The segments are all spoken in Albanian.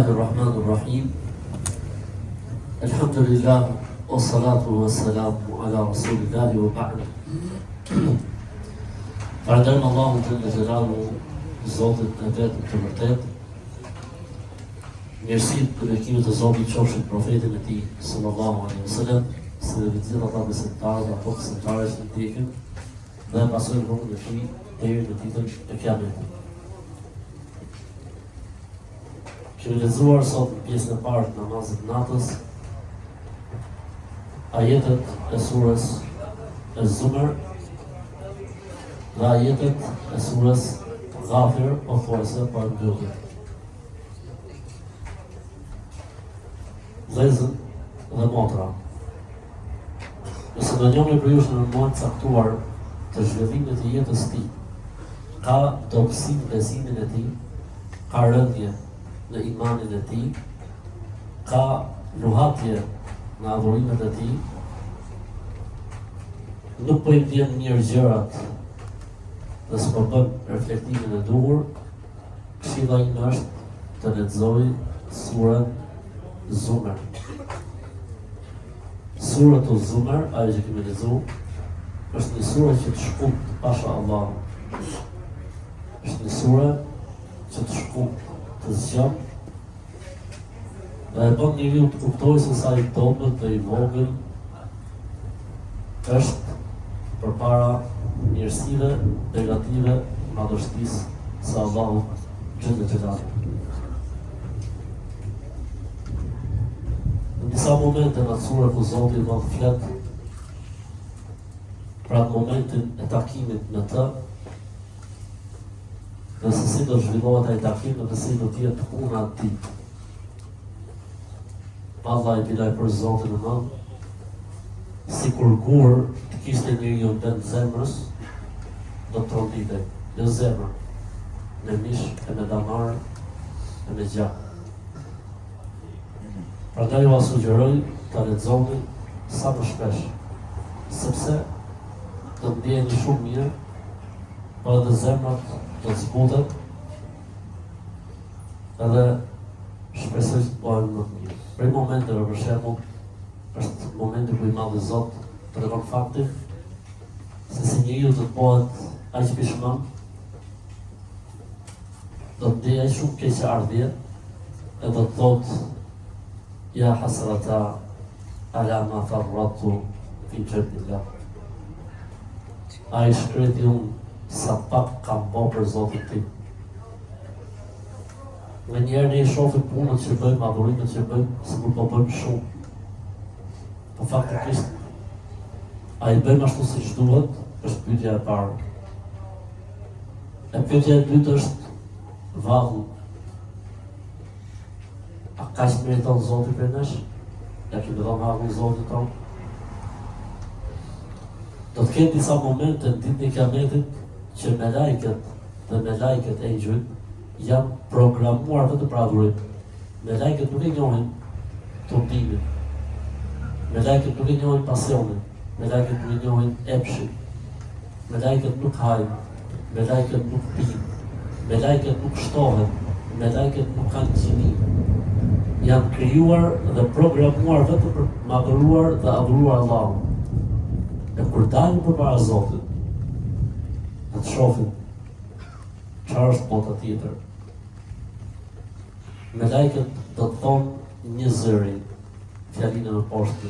الرحمن الرحيم الحمد لله والصلاة والسلام على رسول الله وبعد. Falenderojmë Allahun Xhënel Xhelalu, Zotin e vetëm të vërtet. Mirësitë për bekimet e Zotit qofshin profetin e tij sallallahu alaihi wasallam, si dhe gjithë ata besimtarët apo besimtarët që ndjekin dhe pasojnë rrugën e tij deri në ditën e Kiametit. Kemi lexuar sot në pjesën e parë të namazit natës ajetet e surës Az-Zumar dhe ajetet e surës Ghafir pothuajse për mbyllje. Vëllezër dhe motra, nëse do njëri për ju në moment caktuar të zhvillimit të jetës tij, ka dobësi në besimin e tij, ka rëndje në imanin e tij, ka luhatje në adhurimet e tij, nuk po i vjen mirë gjërat dhe s'po bën reflektimin e duhur, këshilla ime është të lexojë surën Zumar. Suratu Zumar, ajo që kemi lexuar, është një sure që të shkurt pasha Allah. Është një sure që të shkurt, të zgjat, dhe e bën njeriu të kuptojë se sa i dobët dhe i vogël është përpara mirësive, negative, madhështisë së Allahut Xhënel Xhelalu. Në disa momente në surë ku Zoti do të flet pra në momentin e takimit me të, dhe se si do zhvillohet ai takim dhe si do t'jetë puna e tij. Vallahi bilaj për Zotin e Madh, sikur gur të kishte njeriu në vend zemrës, do të tronditej, jo zemër, me mish e me damar e me gjak. Prandaj ju sugjeroj ta lexoni sa më shpesh, sepse do të ndjeheni shumë mirë, por edhe zemrat do të zbutet, edhe shpresoj të bëhen më të mirë. Prej momenteve, për shembull, është momenti ku i Madhi Zot tregon faktin se si njeriu do të bëhet aq pishman, do të ndjej shumë keqardhje, e do të thotë ja hasrata ala ma farratu fi jannillah. Ai shkreti unë sa pak kam bo për Zotin tim. Në njerë ne i shofim punët që bëjmë, adhurimet që bëjmë, se nuk po bëjmë shumë. Po faktikisht, a i bëjmë ashtu si që duhet, është pyetja e parë. E pyetja e dytë është vallu. A ka që meriton Zoti për nesh? Ja kemi dhënë haku Zotit tonë? Do të ketë disa momente në ditën e Kiametit që me lajket e gjyq janë programuar vetëm për adhurim. Me lajket nuk e njohin turpimin, me lajket nuk e njohin pasionin, me lajket nuk e njohin epshin, me lajket nuk hajnë, me lajket nuk pinë, me lajket nuk shtohen, me lajket nuk kanë gjini. Janë krijuar dhe programuar vetëm për madhëruar dhe adhuruar Allahun. E kur dalin përpara Zotit, dhe të shohin çfarë është bota tjetër, me lajket do të thonë një zëri, fjalinë në poshtë: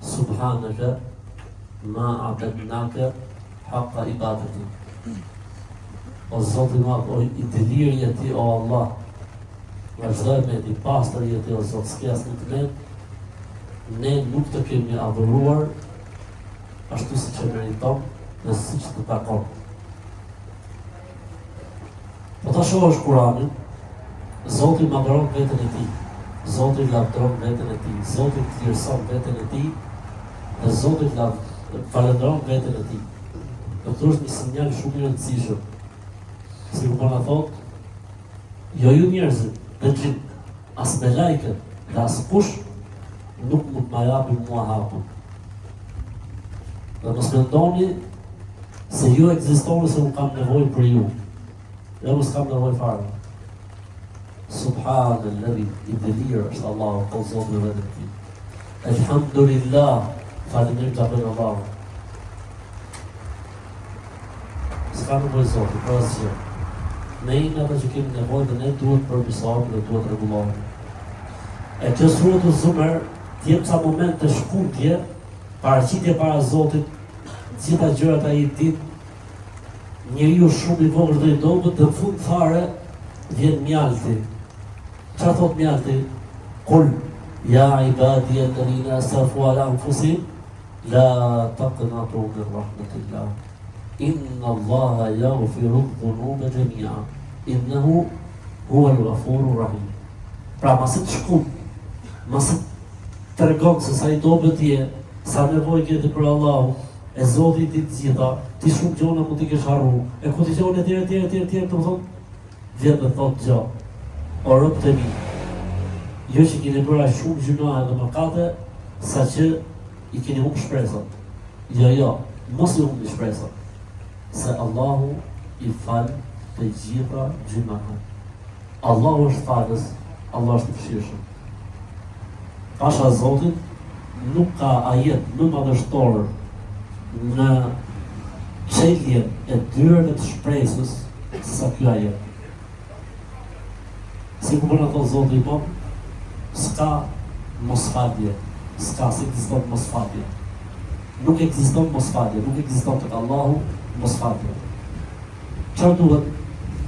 Subhanaka ma abednake haqqa ibadeti. O Zoti i Madh, o i delirje ti, o Allah, vazhdoj me ti pastër jeti, o Zot, s'ke asnjë të metë, ne nuk të kemi adhuruar ashtu si që meriton dhe si që të takon. Po ta shohësh Kuranin, Zoti madhron veten e tij, Zoti lavdron veten e tij, Zoti vlerëson veten e tij dhe Zoti falendron veten e tij. Do të është një sinjal shumë i rëndësishëm. Si ku po na thotë, jo ju njerëzit, dhe gjin, as me lajket dhe as kush nuk mund ma japi mua hapun. Dhe mos mendoni se ju ekzistoni se unë kam nevojë për ju. Jo, mos kam nevojë fare. Subhanalladhi, i dëlirë është Allahu, po Zotë në vetën ti. Elhamdulillah, falimderim të apën Allahu. S'ka në bëjë Zotë, për asgjë. Ne ime ata që kemi nevojë dhe ne duhet përmirësohemi dhe duhet rregullohemi. E që surët Zumer, t'jem ca moment të shkurtje, paraqitje para Zotit, gjitha gjërat ai ditë, njeriu shumë i vogël dhe i dobët, dhe në fund fare vjen mjalti. Çfarë thot mjalti? Kul ya ibadi alladhina asrafu ala anfusihim la taqnatu min rahmatillah. Inna Allaha yaghfiru dhunuba jami'a. Innahu huwa al-ghafurur rahim. Pra mos të shkon, mos të tregon se sa i dobët je, sa nevojë ke për Allahu, e Zoti ti të gjitha, ti shumë gjona mund t'i kesh harru, e kondicione tjera, të thonë, vjen dhe thotë gjë, o rob të mi, jo që keni bëra shumë gjuna dhe mëkate, sa që i keni humbë shpresën. Jo, mos i humbni shpresën, se Allahu i fal të gjitha gjunat. Allahu është falës, Allah është mëshirshëm. Pasha Zotit, nuk ka ajet më madhështor në çeljen e dyrave të shpresës sa ky ajet. Si ku përna thonë Zotë i bon, s'ka mosfalje, s'ka se ekziston mosfalje. Nuk ekziston mosfalje, nuk ekziston tek Allahu mosfalje. Çfarë duhet?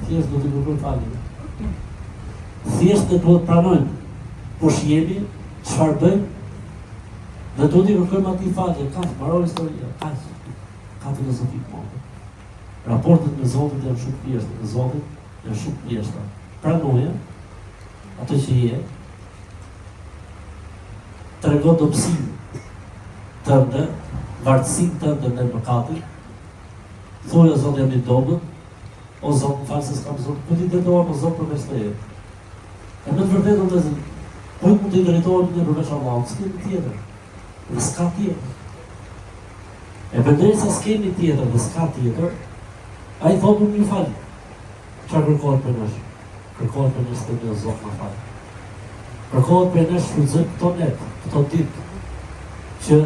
Thjesht do të kërkojmë falje. Thjesht ne duhet pranojmë kush jemi, çfarë bëjmë, dhe do t'i kërkojmë atij falje, ka mbaroj historia, ka filozofi po. Raportet me Zotin janë shumë thjeshta, me Zotin janë shumë thjeshta. Pranoje atë që je, tregon dobësinë tënde, vartësinë tënde në mëkatin, thoja Zotë jam i dobët, o Zotë më falë se s'kam Zotë, po ti drejtohem o Zotë përveç teje. E me të vërtetë të zënë, po mund të drejtohem në përveç Allahut, s'kemi tjetër, dhe s'ka tjetër. E përderisa s'kemi tjetër dhe s'ka tjetër, a i thotë më falë. Çfarë kërkohet për nesh? Kërkohet për nesh të një Zotë më falë. Kërkohet për nesh shfrytëzojmë këto net, këto ditë, që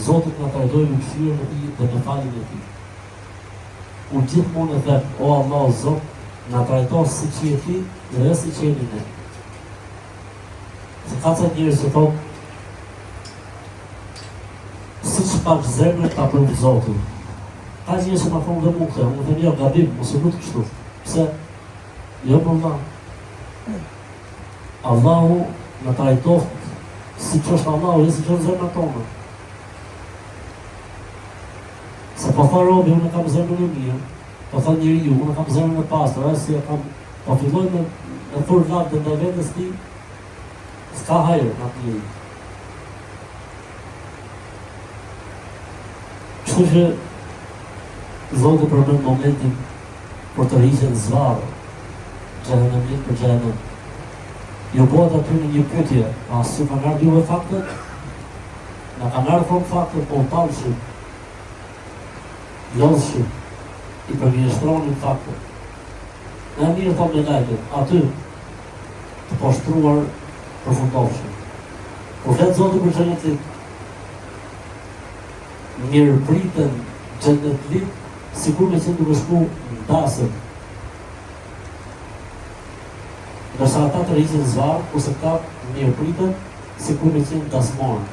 Zotit nga trajtojë në mëshirën e tij dhe në faljen e tij. Unë gjithmonë e them, o Allah Zot, nga trajto si që je ti dhe si që jemi ne. Se ka ca njerëz që thonë, si që pak zemrën ta për Zotin. Ka njerëz që ma thonë dhe mund unë them jo gabim, mos e lutë kështu. Pse? Jo për Allah. Allahu nga trajtoft si që është Allahu, dhe si që është zemrën tonë. Se po tha robi, unë kam zemrën e mirë, po tha njeri ju, unë kam zemrën e pastër, si e kam, po filloj me thur vlak dhe ndaj vendës ti, s'ka hajrë në atë njeri. Kështu që Zotë përmend momentin për të rriqen zvarë, xhehenamit për xhehenem. Jo bëhet aty në një pyetje, a si kanë ardhur juve faktet? Na kanë ardhur faktet, po talshim, lozhshim, i përgjithtronin faktet. Në mirë thonë me lajket, aty të poshtruar përfundofshim. Kur fletë Zotë për xhenetlik, mirë pritën xhenetlik, sikur me qenë duke shku në dasëm. Nërsa ata të rriqen zvarë, kurse këta mirë pritën, sikur me qenë dasmorë.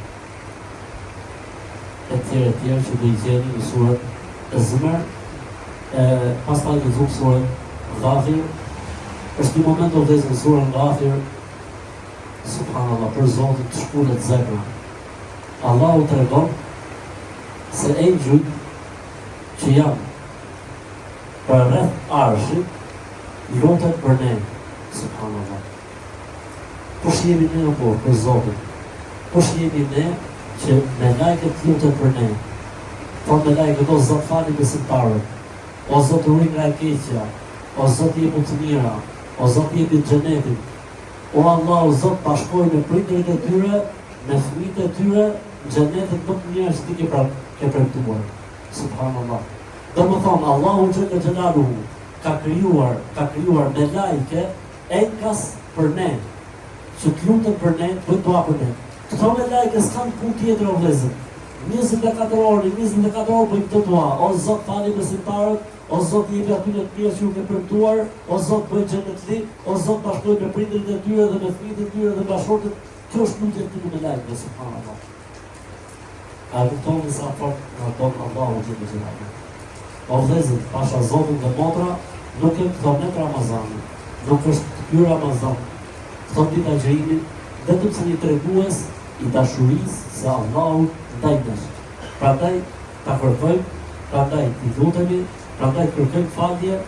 E tjerë që do i gjeni në surët e Zmer, pas taj në zukë surën Ghafir, është një moment do vdesë në surën Ghafir, subhanallah, për Zotit të shkullet zemra. Allahu të regon se engjëjt që janë për rreth arshit, lutet për ne, subhanallah. Po jemi ne apo për Zotin? Po jemi ne që me lajket lutet për ne? Po me lajket o Zot fali besimtarët, o Zot uri nga e keqja, o Zot jepu të mira, o Zot jepi të xhenetit, o Allah, o Zot bashkoj me prindërit e tyre, me fëmijët e tyre, në xhenetit më të mirë që ti ke premtuar. Subhanallah. Dhe më thonë, Allahu Xhella Xhelaluhu ka krijuar me lajke enkas për ne, që të lutën për ne, bëjt dua për ne. Këto me lajke s'kanë punë tjetër o vlezën. 24 orë bëjmë të dua, o Zot fali besimtarët, o Zot i jepi atyre të mirë që ju ke premtuar, o Zot bëj xhenet li, o Zot bashkoj me prindërit e tyre dhe me fëmijët e tyre dhe bashkëshortët. Kjo është lutja këtu me lajke, subhanallahu. A kuptoni sa fort na don Allahu xhelal xhelal. O vlezën, pasha Zotin dhe motra, nuk e këto net Ramazani, nuk është ky Ramazan. Këto ditë agjërimi, vetëm se një tregues i dashurisë se Allahu ndaj nesh. Prandaj ta kërkojmë, prandaj i lutemi, prandaj kërkojmë falje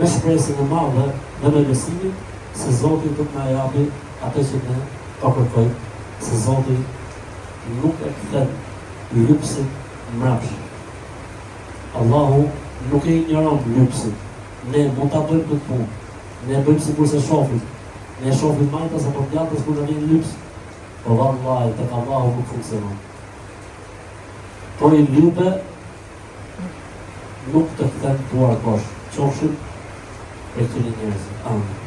me shpresën e madhe dhe me besimin se Zoti do të na japi atë që ne po kërkojmë, se Zoti nuk e kthen lypsin mbrapsht. Allahu nuk e ignoron lypsin. Ne mund ta bëjmë këtë punë. Ne bëjmë sikur se shohim. Ne shohim majtas apo djatës kur na vjen lyps. Po vallahi tek Allahu nuk funksionon. Po i lype nuk të kthen duar poshtë. Qofshin e këtyre njerëzve. Amen.